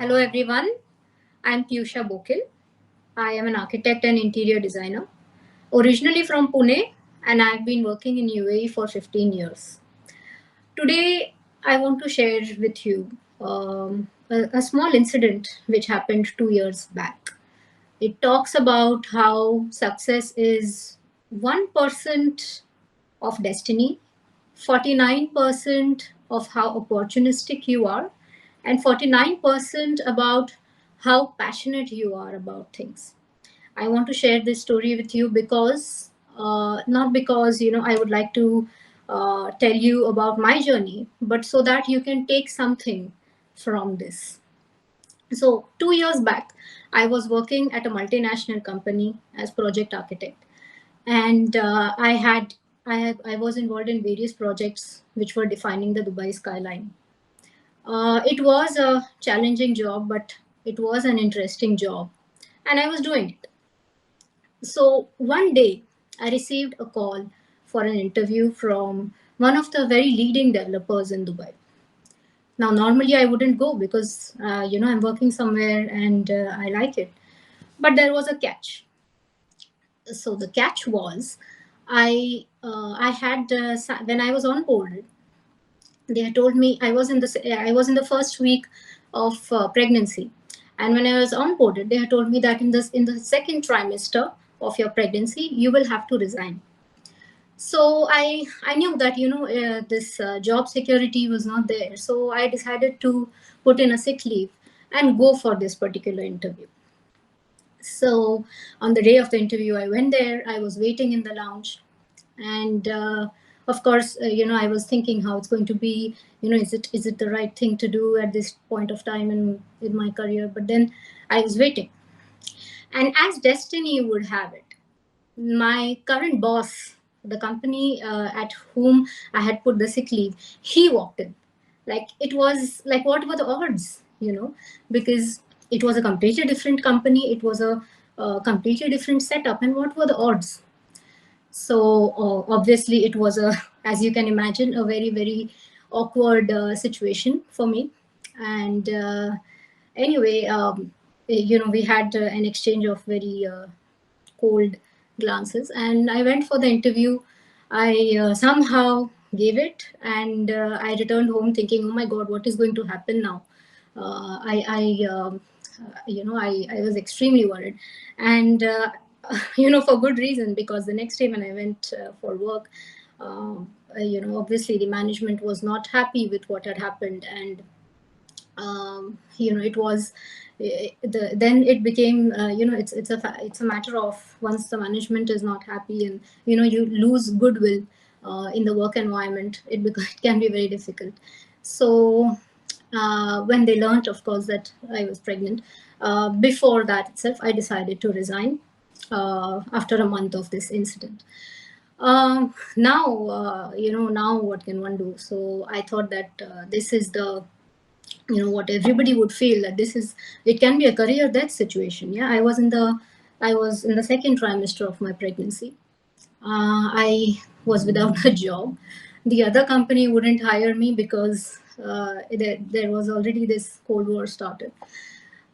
Hello everyone, I'm Piyusha Bokil. I am an architect and interior designer, originally from Pune, and I've been working in UAE for 15 years. Today, I want to share with you a small incident which happened 2 years back. It talks about how success is 1% of destiny, 49% of how opportunistic you are, and 49% about how passionate you are about things. I want to share this story with you because, not because, I would like to tell you about my journey, but so that you can take something from this. So, 2 years back, I was working at a multinational company as project architect, and I was involved in various projects which were defining the Dubai skyline. It was a challenging job, but it was an interesting job, and I was doing it. So one day, I received a call for an interview from one of the very leading developers in Dubai. Now, normally I wouldn't go because I'm working somewhere and I like it, but there was a catch. So the catch was, I had when I was on board, they had told me I was in the first week of pregnancy, and when I was onboarded, they had told me that in the second trimester of your pregnancy, you will have to resign. So I knew that this job security was not there. So I decided to put in a sick leave and go for this particular interview. So on the day of the interview, I went there. I was waiting in the lounge, and of course, I was thinking how it's going to be. Is it the right thing to do at this point of time in my career? But then I was waiting, and as destiny would have it, my current boss, the company at whom I had put the sick leave, he walked in. Like it was like, what were the odds? Because it was a completely different company. It was a completely different setup. And what were the odds? So obviously, it was as you can imagine, a very, very awkward situation for me. And anyway, we had an exchange of very cold glances, and I went for the interview. I somehow gave it, and I returned home thinking, oh my god, what is going to happen now? I was extremely worried, and for good reason, because the next day when I went for work, obviously the management was not happy with what had happened, and it was then it became it's a matter of, once the management is not happy and you lose goodwill in the work environment, it can be very difficult. So when they learned, of course, that I was pregnant, before that itself, I decided to resign after a month of this incident. Now what can one do? So I thought that this is the what everybody would feel, that it can be a career death situation. Yeah, I was in the second trimester of my pregnancy. I was without a job. The other company wouldn't hire me because there was already this cold war started,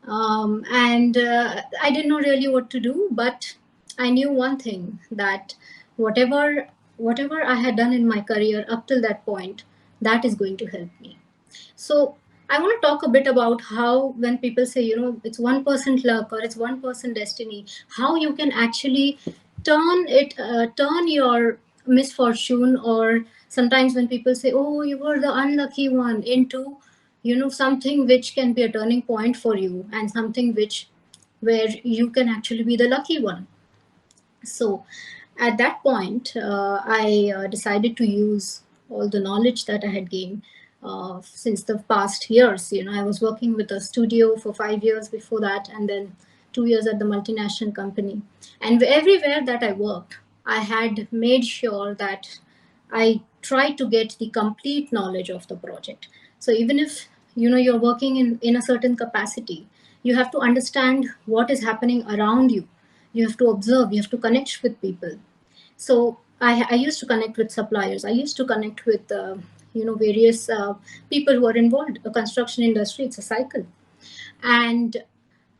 and I didn't know really what to do. But I knew one thing, that whatever whatever I had done in my career up till that point, that is going to help me. So I want to talk a bit about how, when people say, it's 1% luck or it's 1% destiny, how you can actually turn your misfortune, or sometimes when people say, oh, you were the unlucky one, into, something which can be a turning point for you, and something where you can actually be the lucky one. So at that point, I decided to use all the knowledge that I had gained since the past years. I was working with a studio for 5 years before that, and then 2 years at the multinational company. And everywhere that I worked, I had made sure that I tried to get the complete knowledge of the project. So even if you're working in a certain capacity, you have to understand what is happening around you. You have to observe, you have to connect with people. So I used to connect with suppliers. I used to connect with various people who are involved. The construction industry, it's a cycle. And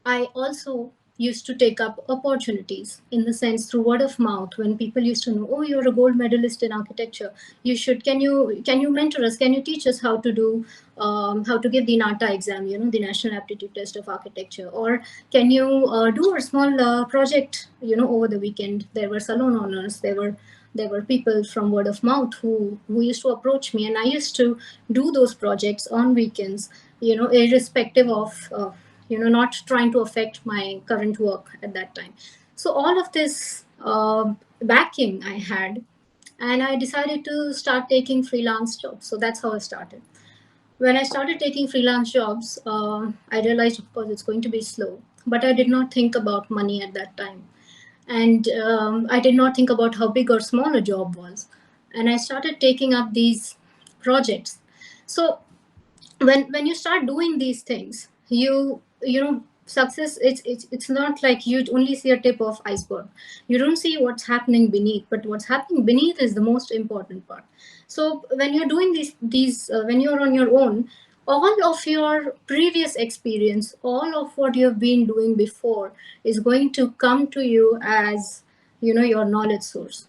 I also used to take up opportunities in the sense through word of mouth. When people used to know, oh, you're a gold medalist in architecture, you should, can you mentor us, can you teach us how to do, how to give the NATA exam, the National Aptitude Test of Architecture, or can you do a small project, over the weekend. There were salon owners, there were people from word of mouth who used to approach me, and I used to do those projects on weekends, irrespective of not trying to affect my current work at that time. So all of this backing I had, and I decided to start taking freelance jobs. So that's how I started. When I started taking freelance jobs, I realized, of course, it's going to be slow, but I did not think about money at that time. And I did not think about how big or small a job was. And I started taking up these projects. So when you start doing these things, success, it's not like you only see a tip of iceberg. You don't see what's happening beneath, but what's happening beneath is the most important part. So when you're doing these when you're on your own, all of your previous experience, all of what you've been doing before is going to come to you as your knowledge source.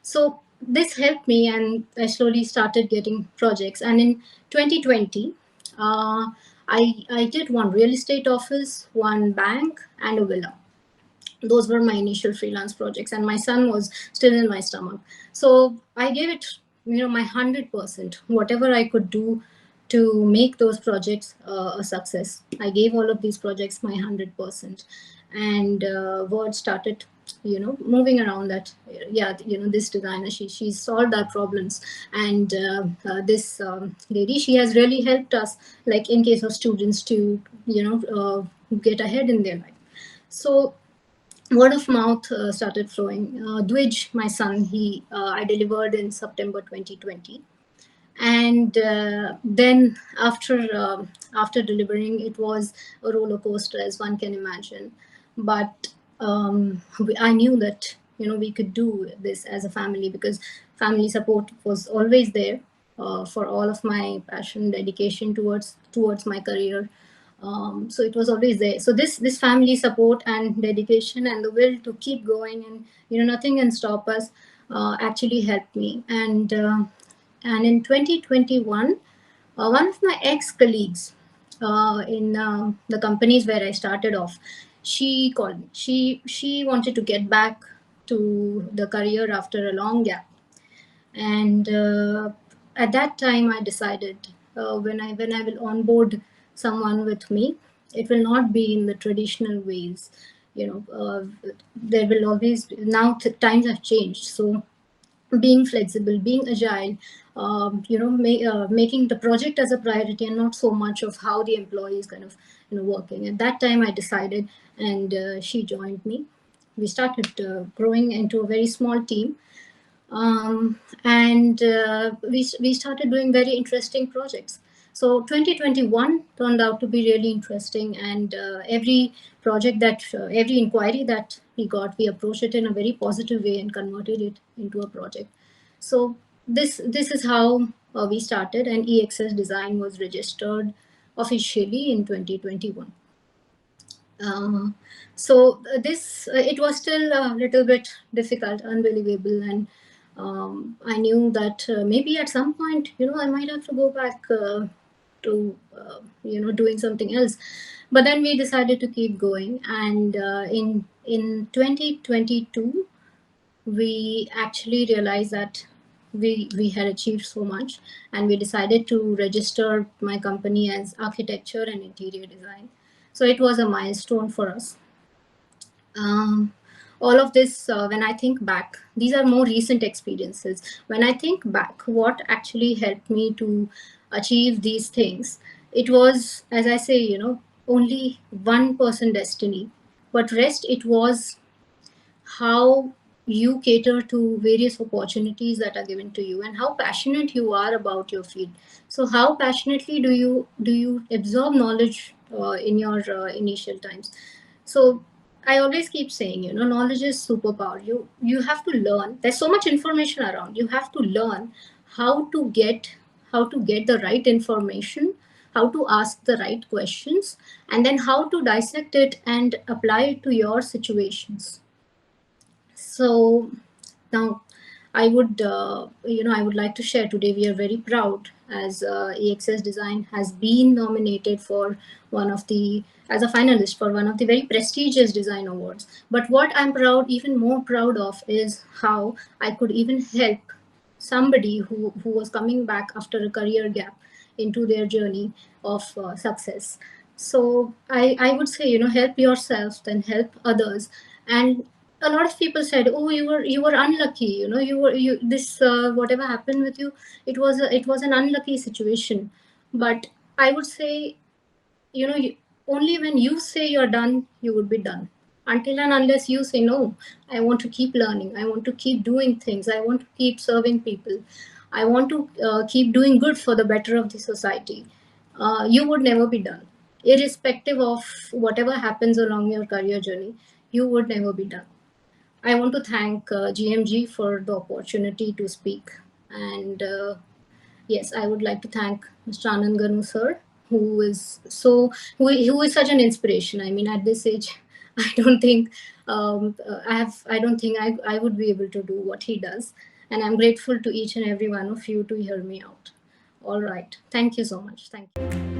So this helped me, and I slowly started getting projects. And in 2020, I did one real estate office, one bank, and a villa. Those were my initial freelance projects, and my son was still in my stomach. So I gave it, my 100%, whatever I could do to make those projects a success. I gave all of these projects my 100%, and word started, moving around that, yeah, this designer, she solved our problems, and this lady, she has really helped us, like in case of students, to get ahead in their life. So word of mouth started flowing. Dwij, my son, I delivered in September 2020, and then after delivering, it was a roller coaster, as one can imagine. But I knew that we could do this as a family, because family support was always there for all of my passion, dedication towards my career. So it was always there. So this family support and dedication and the will to keep going, and nothing can stop us, actually helped me. And in 2021, one of my ex-colleagues in the companies where I started off, she called me. She wanted to get back to the career after a long gap. And at that time, I decided, when I will onboard someone with me, it will not be in the traditional ways. There will always, now times have changed, so being flexible, being agile, making the project as a priority, and not so much of how the employee is kind of working. At that time, I decided, and she joined me. We started growing into a very small team, and we started doing very interesting projects. So 2021 turned out to be really interesting, and every inquiry that we got, we approached it in a very positive way and converted it into a project. So this is how we started, and EXS Design was registered officially in 2021. uh, so this it was still a little bit difficult, unbelievable, and I knew that maybe at some point, I might have to go back to doing something else. But then we decided to keep going, and in 2022, we actually realized that we had achieved so much, and we decided to register my company as architecture and interior design. So it was a milestone for us. um, all of this, when I think back, these are more recent experiences. When I think back, what actually helped me to achieve these things, it was, as I say, only one person destiny, but rest, it was how you cater to various opportunities that are given to you, and how passionate you are about your field. So how passionately do you absorb knowledge in your initial times. So I always keep saying, knowledge is superpower. You have to learn. There's so much information around. You have to learn how to get how to get the right information how to ask the right questions, and then how to dissect it and apply it to your situations. So now, I would like to share today. We are very proud as EXS Design has been nominated for one of the as a finalist for one of the very prestigious design awards. But what I'm even more proud of, is how I could even help somebody who was coming back after a career gap into their journey of success. So I would say, help yourself, then help others. And a lot of people said, oh, you were unlucky, you this whatever happened with you, it was an unlucky situation. But I would say, only when you say you're done, you would be done. Until and unless you say, no, I want to keep learning, I want to keep doing things, I want to keep serving people, I want to keep doing good for the better of the society, you would never be done. Irrespective of whatever happens along your career journey, you would never be done. I want to thank GMG for the opportunity to speak. And yes, I would like to thank Mr. Anand Ganu sir, who is such an inspiration. I mean, at this age, I don't think I don't think I would be able to do what he does. And I'm grateful to each and every one of you to hear me out. All right. Thank you so much. Thank you.